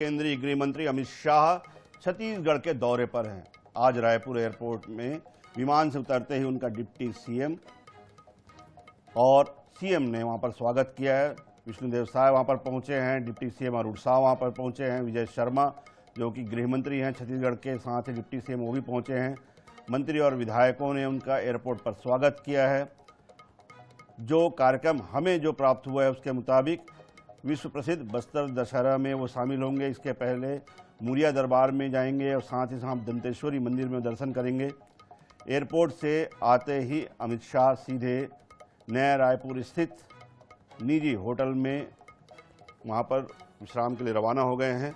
केंद्रीय गृह मंत्री अमित शाह छत्तीसगढ़ के दौरे पर हैं। आज रायपुर एयरपोर्ट में विमान से उतरते ही उनका डिप्टी सीएम और सीएम ने वहां पर स्वागत किया है। विष्णुदेव साय वहां पर पहुंचे हैं, डिप्टी सीएम अरुण साह वहां पर पहुंचे हैं, विजय शर्मा जो कि गृह मंत्री हैं छत्तीसगढ़ के, साथ ही डिप्टी सीएम वो भी पहुंचे हैं। मंत्री और विधायकों ने उनका एयरपोर्ट पर स्वागत किया है। जो कार्यक्रम हमें जो प्राप्त हुआ है उसके मुताबिक विश्व प्रसिद्ध बस्तर दशहरा में वो शामिल होंगे। इसके पहले मुरिया दरबार में जाएंगे और साथ ही साथ दंतेश्वरी मंदिर में दर्शन करेंगे। एयरपोर्ट से आते ही अमित शाह सीधे नया रायपुर स्थित निजी होटल में वहाँ पर विश्राम के लिए रवाना हो गए हैं।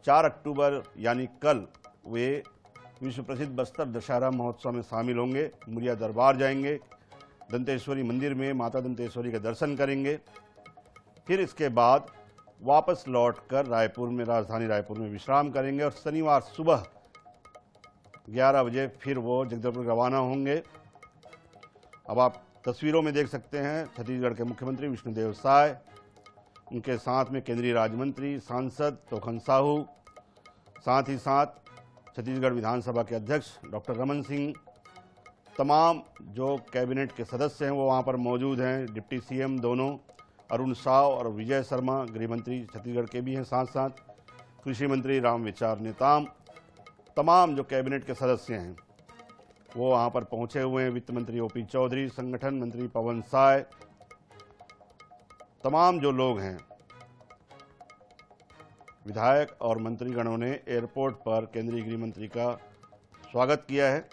4 अक्टूबर यानी कल वे विश्व प्रसिद्ध बस्तर दशहरा महोत्सव में शामिल होंगे। मुरिया दरबार जाएंगे, दंतेश्वरी मंदिर में माता दंतेश्वरी का दर्शन करेंगे। फिर इसके बाद वापस लौटकर रायपुर में, राजधानी रायपुर में विश्राम करेंगे और शनिवार सुबह 11 बजे फिर वो जगदलपुर रवाना होंगे। अब आप तस्वीरों में देख सकते हैं छत्तीसगढ़ के मुख्यमंत्री विष्णुदेव साय, उनके साथ में केंद्रीय राज्य मंत्री सांसद तोखन साहू, साथ ही साथ छत्तीसगढ़ विधानसभा के अध्यक्ष डॉक्टर रमन सिंह, तमाम जो कैबिनेट के सदस्य हैं वो वहाँ पर मौजूद हैं। डिप्टी सीएम दोनों अरुण साह और विजय शर्मा गृह मंत्री छत्तीसगढ़ के भी हैं, साथ साथ कृषि मंत्री रामविचार नेताम, तमाम जो कैबिनेट के सदस्य हैं वो वहाँ पर पहुँचे हुए हैं। वित्त मंत्री ओपी चौधरी, संगठन मंत्री पवन साय, तमाम जो लोग हैं विधायक और मंत्रीगणों ने एयरपोर्ट पर केंद्रीय गृह मंत्री का स्वागत किया है।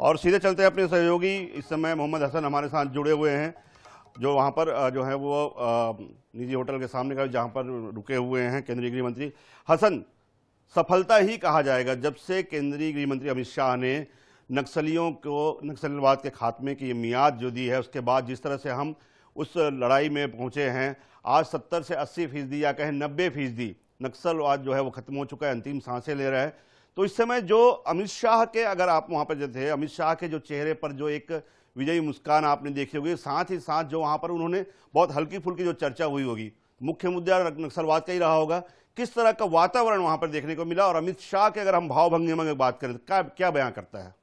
और सीधे चलते हैं अपने सहयोगी, इस समय मोहम्मद हसन हमारे साथ जुड़े हुए हैं जो वहाँ पर जो है वो निजी होटल के सामने का जहाँ पर रुके हुए हैं केंद्रीय गृह मंत्री। हसन, सफलता ही कहा जाएगा जब से केंद्रीय गृह मंत्री अमित शाह ने नक्सलियों को, नक्सलवाद के खात्मे की मियाद जो दी है, उसके बाद जिस तरह से हम उस लड़ाई में पहुँचे हैं, आज 70 से 80% या कहें 90% नक्सलवाद जो है वो खत्म हो चुका है, अंतिम सांसें ले रहा है। तो इस समय जो अमित शाह के, अगर आप वहां पर जो थे, अमित शाह के जो चेहरे पर जो एक विजयी मुस्कान आपने देखी होगी, साथ ही साथ जो वहां पर उन्होंने बहुत हल्की फुल्की जो चर्चा हुई होगी, मुख्य मुद्दा नक्सलवाद का ही रहा होगा। किस तरह का वातावरण वहां पर देखने को मिला और अमित शाह के अगर हम भाव भंगिमा में बात करें तो क्या बयां करता है?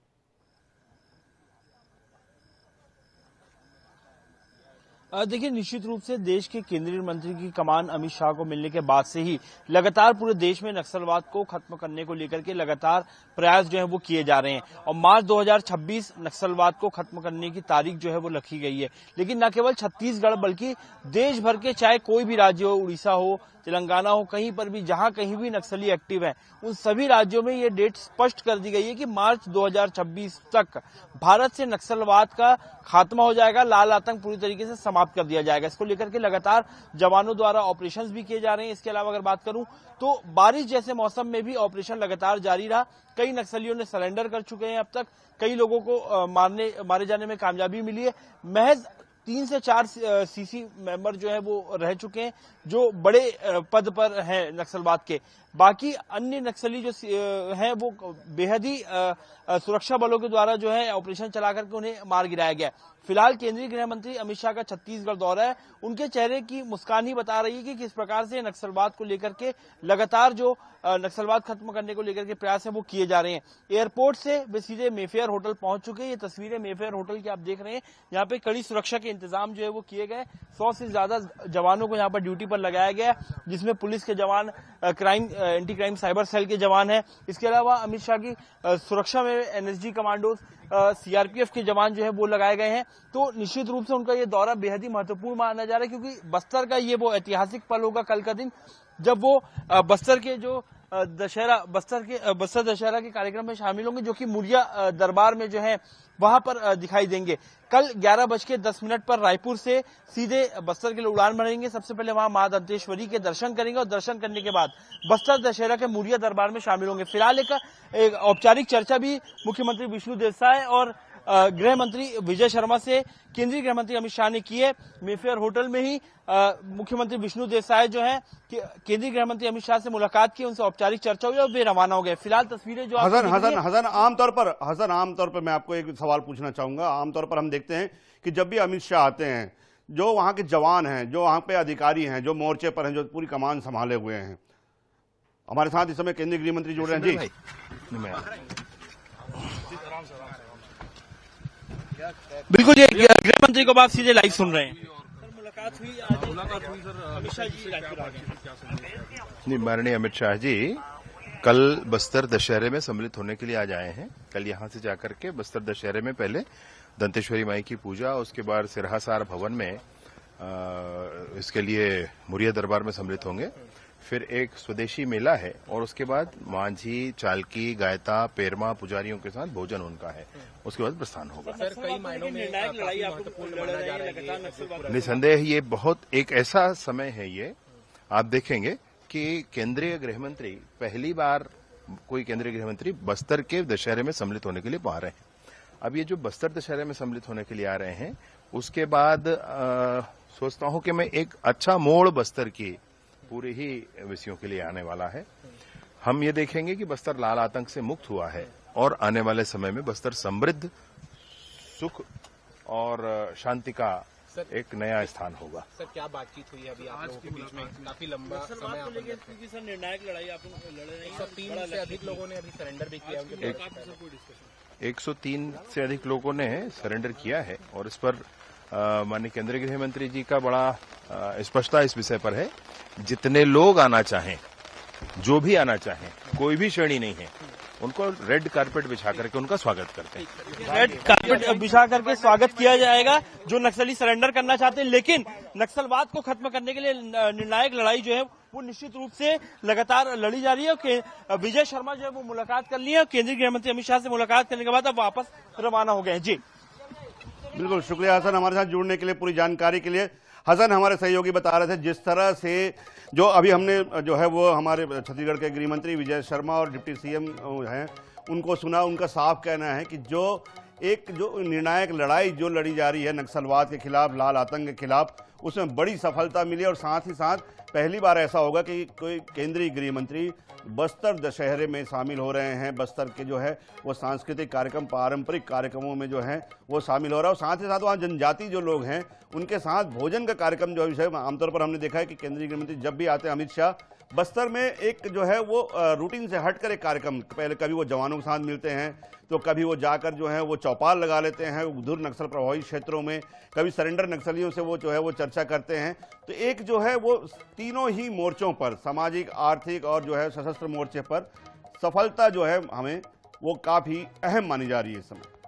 देखिए, निश्चित रूप से देश के केंद्रीय मंत्री की कमान अमित शाह को मिलने के बाद से ही लगातार पूरे देश में नक्सलवाद को खत्म करने को लेकर के लगातार प्रयास जो है वो किए जा रहे हैं और मार्च 2026 नक्सलवाद को खत्म करने की तारीख जो है वो रखी गई है। लेकिन न केवल छत्तीसगढ़ बल्कि देश भर के, चाहे कोई भी राज्य हो, उड़ीसा हो, तेलंगाना हो, कहीं पर भी जहां कहीं भी नक्सली एक्टिव हैं, उन सभी राज्यों में ये डेट स्पष्ट कर दी गई है कि मार्च 2026 तक भारत से नक्सलवाद का खात्मा हो जाएगा, लाल आतंक पूरी तरीके से समाप्त कर दिया जाएगा। इसको लेकर के लगातार जवानों द्वारा ऑपरेशंस भी किए जा रहे हैं। इसके अलावा अगर बात करूं तो बारिश जैसे मौसम में भी ऑपरेशन लगातार जारी रहा। कई नक्सलियों ने सरेंडर कर चुके हैं अब तक, कई लोगों को मारे जाने में कामयाबी मिली है। महज 3 से 4 सीसी मेंबर जो है वो रह चुके हैं जो बड़े पद पर हैं नक्सलवाद के। बाकी अन्य नक्सली जो हैं वो बेहद ही सुरक्षा बलों के द्वारा जो है ऑपरेशन चला करके उन्हें मार गिराया गया। फिलहाल केंद्रीय गृह मंत्री अमित शाह का छत्तीसगढ़ दौरा है, उनके चेहरे की मुस्कान ही बता रही है कि किस प्रकार से नक्सलवाद को लेकर के लगातार जो नक्सलवाद खत्म करने को लेकर के प्रयास है वो किए जा रहे हैं। एयरपोर्ट से वे सीधे मेफेयर होटल पहुंच चुके हैं। ये तस्वीरें मेफेयर होटल की आप देख रहे हैं। यहाँ पे कड़ी सुरक्षा के इंतजाम जो है वो किए गए। 100 से ज्यादा जवानों को यहाँ पर ड्यूटी पर लगाया गया, जिसमें पुलिस के जवान, एंटी क्राइम साइबर सेल के जवान हैं। इसके अलावा अमित शाह की सुरक्षा में एनएसजी कमांडोज, सीआरपीएफ के जवान जो है वो लगाए गए हैं। तो निश्चित रूप से उनका ये दौरा बेहद ही महत्वपूर्ण माना जा रहा है, क्योंकि बस्तर का ये वो ऐतिहासिक पल होगा कल का दिन, जब वो बस्तर के जो बस्तर दशहरा के कार्यक्रम में शामिल होंगे, जो कि मुरिया दरबार में जो है वहां पर दिखाई देंगे। कल 11:10 पर रायपुर से सीधे बस्तर के लिए उड़ान भरेंगे। सबसे पहले वहां मां दंतेश्वरी के दर्शन करेंगे और दर्शन करने के बाद बस्तर दशहरा के मुरिया दरबार में शामिल होंगे। फिलहाल एक औपचारिक चर्चा भी मुख्यमंत्री विष्णुदेव साय और गृह मंत्री विजय शर्मा से केंद्रीय गृह मंत्री अमित शाह ने की है। मेफेयर होटल में ही मुख्यमंत्री विष्णु देसाई जो है केंद्रीय गृह मंत्री अमित शाह से मुलाकात की, उनसे औपचारिक चर्चा हुई और वे रवाना हो गए। फिलहाल तस्वीरें जो हसन आमतौर पर मैं आपको एक सवाल पूछना चाहूंगा। आमतौर पर हम देखते हैं कि जब भी अमित शाह आते हैं, जो वहां के जवान हैं, जो वहां पे अधिकारी हैं, जो मोर्चे पर हैं, जो पूरी कमान संभाले हुए हैं, हमारे साथ इस समय केंद्रीय गृह मंत्री जुड़ रहे हैं। जी बिल्कुल, ये गृह मंत्री को आप सीधे लाइव सुन रहे हैं। मुलाकात हुई सर, अमित शाह जी नहीं, माननीय अमित शाह जी कल बस्तर दशहरे में सम्मिलित होने के लिए आज आए हैं। कल यहां से जाकर के बस्तर दशहरे में पहले दंतेश्वरी माई की पूजा, उसके बाद सिरहासार भवन में इसके लिए मुरिया दरबार में सम्मिलित होंगे। फिर एक स्वदेशी मेला है और उसके बाद मांझी, चालकी, गायता, पेरमा पुजारियों के साथ भोजन उनका है। उसके बाद प्रस्थान होगा। सर, कई मायनों में निर्णायक लड़ाई महत्वपूर्ण माना जा रहा है। निसंदेह ये बहुत एक ऐसा समय है, ये आप देखेंगे कि केंद्रीय गृह मंत्री पहली बार कोई केंद्रीय गृह मंत्री बस्तर के दशहरे में सम्मिलित होने के लिए आ रहे हैं। अब ये जो बस्तर दशहरे में सम्मिलित होने के लिए आ रहे हैं, उसके बाद सोचता हूं कि मैं एक अच्छा मोड़ बस्तर की पूरे ही विषयों के लिए आने वाला है। हम ये देखेंगे कि बस्तर लाल आतंक से मुक्त हुआ है और आने वाले समय में बस्तर समृद्ध, सुख और शांति का एक नया स्थान होगा। सर, क्या बातचीत हुई है अभी आप लोगों के बीच में? काफी लंबा समय आप सर निर्णायक लड़ाई आप लड़ रहे हैं। 103 से अधिक लोगों ने अभी सरेंडर भी किया। 103 से अधिक लोगों ने सरेंडर किया है और इस पर माननीय केंद्रीय गृह मंत्री जी का बड़ा स्पष्टता इस विषय पर है। जितने लोग आना चाहें, जो भी आना चाहें, कोई भी श्रेणी नहीं है, उनको रेड कारपेट बिछा करके उनका स्वागत करते हैं। रेड कारपेट बिछा करके स्वागत किया जाएगा जो नक्सली सरेंडर करना चाहते हैं। लेकिन नक्सलवाद को खत्म करने के लिए निर्णायक लड़ाई जो है वो निश्चित रूप से लगातार लड़ी जा रही है। विजय शर्मा जो है वो मुलाकात कर ली है, केंद्रीय गृह मंत्री अमित शाह से मुलाकात करने के बाद अब वापस रवाना हो गए हैं। जी बिल्कुल, शुक्रिया हसन हमारे साथ जुड़ने के लिए, पूरी जानकारी के लिए। हसन हमारे सहयोगी बता रहे थे जिस तरह से जो अभी हमने जो है वो हमारे छत्तीसगढ़ के गृह मंत्री विजय शर्मा और डिप्टी सीएम हैं उनको सुना। उनका साफ कहना है कि जो निर्णायक लड़ाई जो लड़ी जा रही है नक्सलवाद के खिलाफ, लाल आतंक के खिलाफ, उसमें बड़ी सफलता मिली और साथ ही साथ पहली बार ऐसा होगा कि कोई केंद्रीय गृह मंत्री बस्तर दशहरे में शामिल हो रहे हैं। बस्तर के जो है वो सांस्कृतिक कार्यक्रम, पारंपरिक कार्यक्रमों में जो है वो शामिल हो रहा है और साथ ही साथ वहाँ जनजाति जो लोग हैं उनके साथ भोजन का कार्यक्रम जो है आमतौर पर हमने देखा है कि केंद्रीय गृह मंत्री जब भी आते हैं अमित शाह, बस्तर में एक जो है वो रूटीन से हटकर एक कार्यक्रम, पहले कभी वो जवानों के साथ मिलते हैं, तो कभी वो जाकर जो है वो चौपाल लगा लेते हैं उधर नक्सल प्रभावित क्षेत्रों में, कभी सरेंडर नक्सलियों से वो जो है वो चर्चा करते हैं। तो एक जो है वो तीनों ही मोर्चों पर, सामाजिक, आर्थिक और जो है सशस्त्र मोर्चे पर सफलता जो है हमें वो काफ़ी अहम मानी जा रही है इस समय।